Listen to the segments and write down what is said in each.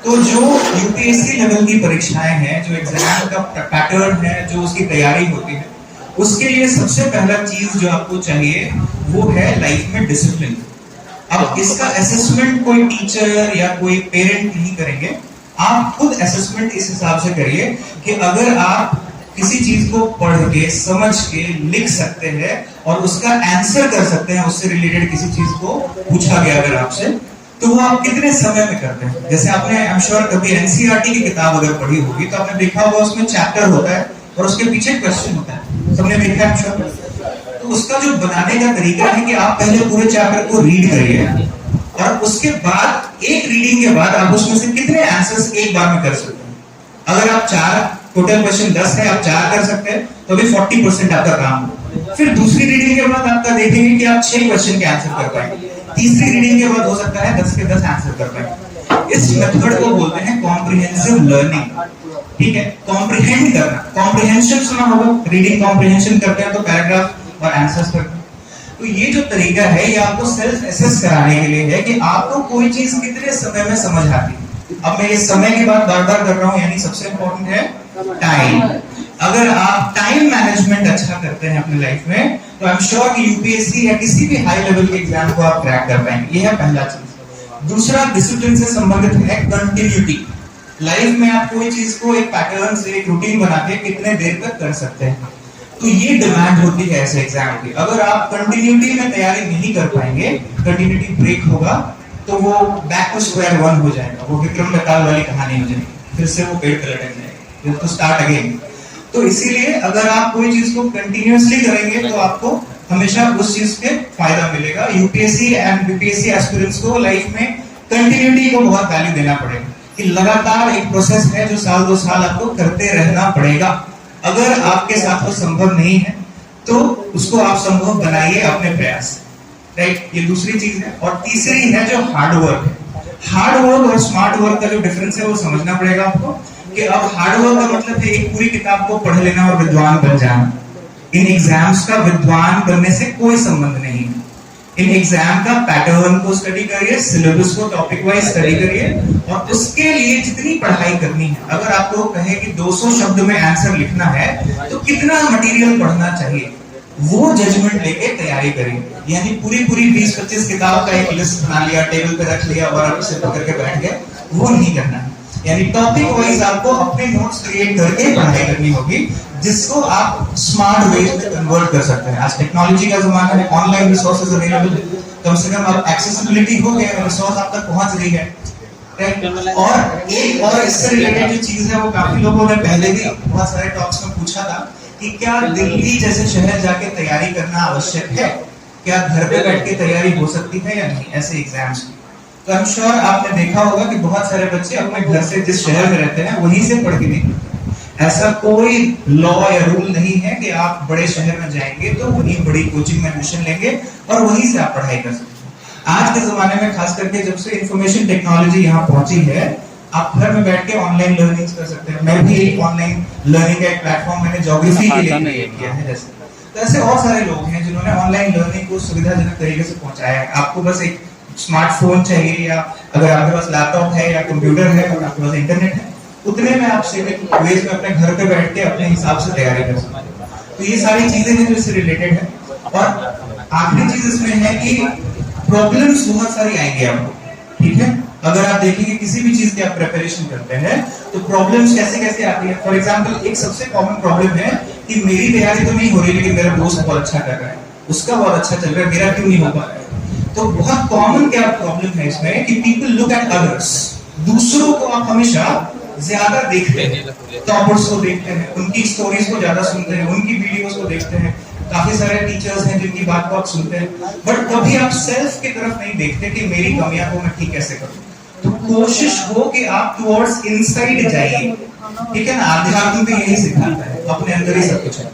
तो जो UPSC level की परीक्षाएं हैं, जो एग्जाम का पैटर्न है, जो उसकी तैयारी होती है, उसके लिए सबसे पहला चीज जो आपको चाहिए वो है लाइफ में डिसिप्लिन। अब इसका असेसमेंट कोई टीचर या कोई पेरेंट नहीं करेंगे, आप खुद असेसमेंट इस हिसाब से करिए कि अगर आप किसी चीज को पढ़ के समझ के लिख सकते हैं और उसका आंसर कर सकते हैं, उससे रिलेटेड किसी चीज को पूछा गया अगर आपसे, तो वो आप कितने समय में करते हैं। जैसे आपने आई एम श्योर कभी एनसीईआरटी की किताब अगर पढ़ी होगी तो आपने देखा होगा उसमें चैप्टर होता है और उसके पीछे क्वेश्चन होता है, सबने देखा है आई एम श्योर। तो उसका जो बनाने का तरीका है कि आप पहले पूरे चैप्टर को रीड करिए और उसके बाद एक रीडिंग के बाद आप उसमें से कितने आंसर्स एक बार में कर सकते हैं। अगर आप चार, टोटल क्वेश्चन 10 है, आप 4 कर सकते हैं तो अभी 40% आपका काम हो। फिर दूसरी रीडिंग के बाद आपका देखेंगे कि आप 6 क्वेश्चन के आंसर कर पाएंगे। तीसरी रीडिंग के बाद हो सकता है 10 के 10 आंसर कर पाएंगे। इस मेथड को बोलते हैं कॉम्प्रिहेंसिव लर्निंग। ठीक है, कॉम्प्रिहेंड करना, कॉम्प्रिहेंशन सुना होगा, रीडिंग कॉम्प्रिहेंशन करते हैं तो पैराग्राफ और आंसर्स करते हैं। तो ये जो तरीका है ये आपको सेल्फ एसेस कराने के लिए है कि आपको कोई चीज कितने समय में समझ आती है। अब मैं इस समय की बात बार बार कर रहा हूं, यानी सबसे इंपॉर्टेंट है टाइम। अगर आप टाइम मैनेजमेंट अच्छा करते हैं अपने लाइफ में तो आई एम श्योर कि यूपीएससी या किसी भी हाई लेवल के एग्जाम को आप क्रैक कर पाएंगे। ये है पहला चीज। दूसरा, डिसिप्लिन से संबंधित है कंटिन्यूटी। लाइफ में आप कोई चीज को एक पैटर्न से, एक रूटीन बना के कितने देर तक कर सकते हैं, तो ये डिमांड होती है ऐसे एग्जाम की। अगर आप कंटिन्यूटी में तैयारी नहीं कर पाएंगे, कंटिन्यूटी ब्रेक होगा तो वो बैक टू स्क्वायर वन हो जाएगा, वो विक्रम बेताल वाली कहानी हो जाएगी, फिर से वो पेड़ पे लटक जाएगा, तो स्टार्ट अगेन। तो इसीलिए अगर आप कोई चीज को कंटिन्यूअसली करेंगे तो आपको हमेशा उस चीज के फायदा मिलेगा। यूपीएससी एंड बीपीएससी एस्पिरेंट्स को लाइफ में कंटिन्यूटी को बहुत वैल्यू देना पड़ेगा कि लगातार एक प्रोसेस है जो साल 2 साल आपको करते रहना पड़ेगा। अगर आपके साथ वो संभव नहीं है तो उसको आप संभव बनाइए अपने प्रयास, राइट। ये दूसरी चीज है। और तीसरी है जो हार्ड वर्क है। हार्ड वर्क और स्मार्ट वर्क का जो डिफरेंस है वो समझना पड़ेगा आपको कि अब हार्ड वर्क का मतलब है एक पूरी किताब को पढ़ लेना और विद्वान बन जाना। इन एग्जाम्स का विद्वान बनने से कोई संबंध नहीं है। इन एग्जाम का पैटर्न को स्टडी करिए, सिलेबस को टॉपिक वाइज स्टडी करिए और उसके लिए जितनी पढ़ाई करनी है, अगर आपको कहे कि 200 शब्द में आंसर लिखना है तो कितना मटेरियल पढ़ना चाहिए, वो जजमेंट लेके तैयारी करिए। यानी पूरी 20-25 किताब का एक लिस्ट बना लिया, टेबल पे रख लिया और आप उसे पकड़ के बैठ गए, वो नहीं करना है। यानी टॉपिक वाइज आपको अपने नोट्स क्रिएट करके पढ़ाई करनी होगी, जिसको आप स्मार्ट वेज में कन्वर्ट कर सकते हैं। आज टेक्नोलॉजी का जमाना है, ऑनलाइन रिसोर्सेज अवेलेबल है, कम से कम अब एक्सेसिबिलिटी हो गया, रिसोर्स आप तक पहुंच रही है। और एक और इससे रिलेटेड जो चीज है वो काफी लोगों ने पहले भी बहुत सारे टॉक्स में पूछा था कि क्या दिल्ली जैसे शहर जाके तैयारी करना आवश्यक है, क्या घर पे बैठ के तैयारी हो सकती है या नहीं ऐसे एग्जाम्स की। तो आई एम श्योर आपने देखा होगा कि बहुत सारे बच्चे अपने घर से जिस शहर में रहते हैं वहीं से पढ़ के निकलते हैं। ऐसा कोई लॉ या रूल नहीं है कि आप बड़े शहर में जाएंगे तो वहीं बड़ी कोचिंग में एडमिशन लेंगे और वहीं से आप पढ़ाई कर सकते हैं। आज के जमाने में खास करके जब से इंफॉर्मेशन टेक्नोलॉजी यहाँ पहुंची है, आप घर में बैठ के ऑनलाइन लर्निंग कर सकते हैं। मैं भी एक ऑनलाइन लर्निंग का एक प्लेटफॉर्म मैंने ज्योग्राफी के लिए क्रिएट किया है। जैसे तो ऐसे और सारे लोग हैं जिन्होंने ऑनलाइन लर्निंग को सुविधाजनक तरीके से पहुंचाया है। आपको बस एक स्मार्टफोन चाहिए या अगर आपके पास लैपटॉप है या कंप्यूटर है और आपके पास इंटरनेट है, उतने में आप सीमित वेज में अपने घर पे बैठ के अपने हिसाब से तैयारी कर सकते हैं। तो ये सारी चीजें हैं जो इससे रिलेटेड है। और आखिरी चीज इसमें है कि प्रॉब्लम्स बहुत सारी आएंगे आपको, ठीक है। अगर आप देखेंगे किसी भी चीज की आप प्रिपरेशन करते हैं तो प्रॉब्लम्स कैसे कैसे आती है। फॉर एग्जांपल एक सबसे कॉमन प्रॉब्लम है कि मेरी तैयारी तो नहीं हो रही लेकिन मेरा दोस्त बहुत अच्छा कर रहा है, उसका बहुत अच्छा चल रहा है, मेरा क्यों नहीं हो पा रहा है। तो बहुत कॉमन क्या प्रॉब्लम है इसमें कि पीपल लुक एट अदर्स। दूसरों को आप हमेशा ज्यादा देखते हैं, टॉपर्स को देखते हैं, उनकी स्टोरीज को ज्यादा सुनते हैं, उनकी वीडियोस को देखते हैं। काफी सारे टीचर्स हैं जिनकी बात को आप सुनते हैं, बट कभी आप सेल्फ की तरफ नहीं देखते कि मेरी कमियां को मैं ठीक कैसे करूं। तो कोशिश हो कि आप टुवर्ड्स इनसाइड जाइए, ठीक है ना। अध्यात्म भी यही सिखाता है, अपने अंदर ही सब कुछ है ना।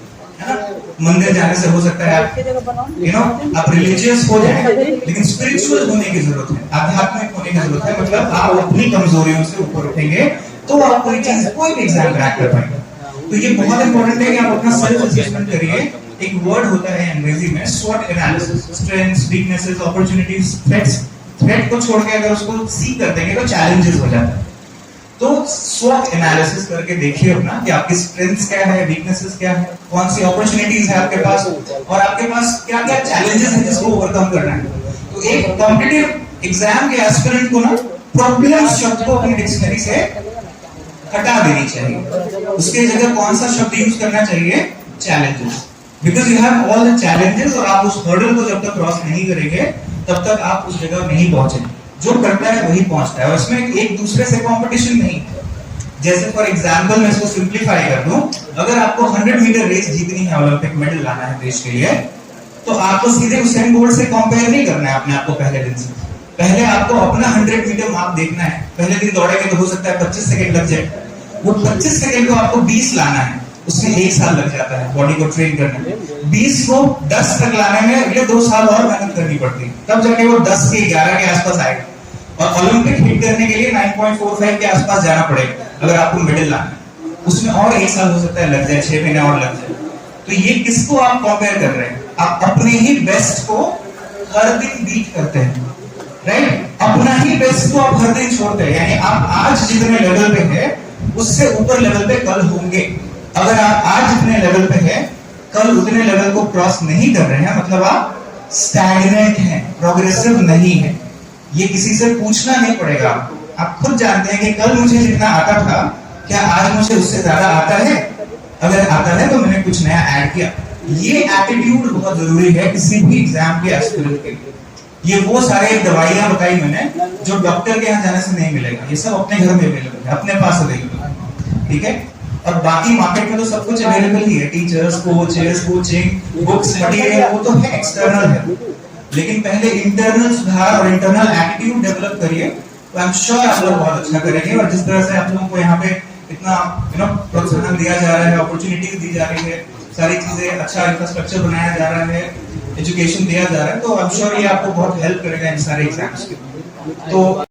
मंदिर जाने से हो सकता है आप आप रिलीजियस हो जाए, लेकिन स्पिरिचुअल होने की जरूरत है, आध्यात्मिक होने की जरूरत है। मतलब आप अपनी कमजोरियों से ऊपर उठेंगे तो आप कोई चीज, कोई भी एग्जाम क्रैक कर पाएंगे। तो ये बहुत इंपॉर्टेंट है कि आप अपना सेल्फ असेसमेंट करिए। एक वर्ड होता है अंग्रेजी में SWOT analysis, strengths, weaknesses, opportunities, threats. Threat को छोड़ के अगर उसको सी कर देंगे तो चैलेंजेस हो जाता है। तो स्वॉट एनालिसिस करके देखिए अपना कि आपकी स्ट्रेंथ्स क्या है, वीकनेसेस क्या है, कौन सी अपॉर्चुनिटीज है आपके पास और आपके पास क्या क्या चैलेंजेस हैं जिसको ओवरकम करना है। तो एक कॉम्पिटिटिव एग्जाम के एस्पिरेंट को ना प्रॉब्लम शब्द को अपनी डिक्शनरी से हटा देनी चाहिए, उसके जगह कौन सा शब्द यूज करना चाहिए, challenges, because you have all the challenges. और आप उस हर्डल को जब तक क्रॉस नहीं करेंगे तब तक आप उस जगह नहीं पहुंचेंगे। जो करता है वही पहुंचता है और इसमें एक दूसरे से कंपटीशन नहीं। जैसे फॉर एग्जांपल मैं इसको सिंपलीफाई कर दूं, अगर आपको 100 मीटर रेस जीतनी है, ओलंपिक मेडल लाना है देश के लिए, तो आपको सीधे उसेन बोल्ट से कंपेयर नहीं करना है अपने आप को पहले दिन से। पहले आपको अपना 100 मीटर मार्क देखना है। पहले दिन दौड़ेंगे तो हो सकता है 25 सेकंड लग जाए, वो 25 सेकंड को आपको 20 लाना है, उसमें 1 साल लग जाता है बॉडी को ट्रेन करने में। 20 को 10 तक लाने में अगले 2 साल और मेहनत करनी पड़ती है, तब जाके वो 10 के 11 के आसपास आएगा। और ओलंपिक हिट करने के लिए 9.45 के आसपास जाना पड़ेगा अगर आपको मेडल लाना है, उसमें और 1 साल हो सकता है लग जाए, 6 महीने और लग जाए। तो ये किसको आप कंपेयर कर रहे हैं? आप अपने ही बेस्ट को हर दिन बीट करते हैं, राइट? अपना ही बेस्ट को आप हर दिन छोड़ते हैं, यानी आप आज जितने लेवल पे है उससे ऊपर लेवल पे कल होंगे। अगर आप आज जितने लेवल पे है कल उतने लेवल को क्रॉस नहीं कर रहे हैं, मतलब आप स्टैग्नेंट हैं, प्रोग्रेसिव नहीं है। ये किसी से पूछना नहीं पड़ेगा आपको, आप खुद जानते हैं कि कल मुझे जितना आता था क्या आज मुझे उससे ज्यादा आता है? अगर आता है तो मैंने कुछ नया ऐड किया। ये एटीट्यूड बहुत जरूरी है किसी भी एग्जाम के एस्पिरेंट के लिए। ये वो सारे दवाइयां बताई मैंने जो डॉक्टर के यहाँ जाने से नहीं मिलेगा, ये सब अपने घर में अवेलेबल है, अपने पास अवेलेबल है, ठीक है? और बाकी मार्केट में तो सब कुछ अवेलेबल ही है, teachers, coaches, coaching, books, material, वो तो है, एक्सटर्नल है। लेकिन पहले इंटरनल सुधार और इंटरनल एटीट्यूड डेवलप करिए, तो आई एम श्योर आप लोग बहुत अच्छा करेंगे। और जिस तरह से आप लोगों को यहाँ पे इतना प्रोत्साहन दिया जा रहा है, अपॉर्चुनिटीज दी जा रही है, सारी चीजें, अच्छा इंफ्रास्ट्रक्चर बनाया जा रहा है, एजुकेशन दिया जा रहा है, तो आई एम श्योर ये आपको बहुत हेल्प करेगा इन सारे एग्जाम्स के। तो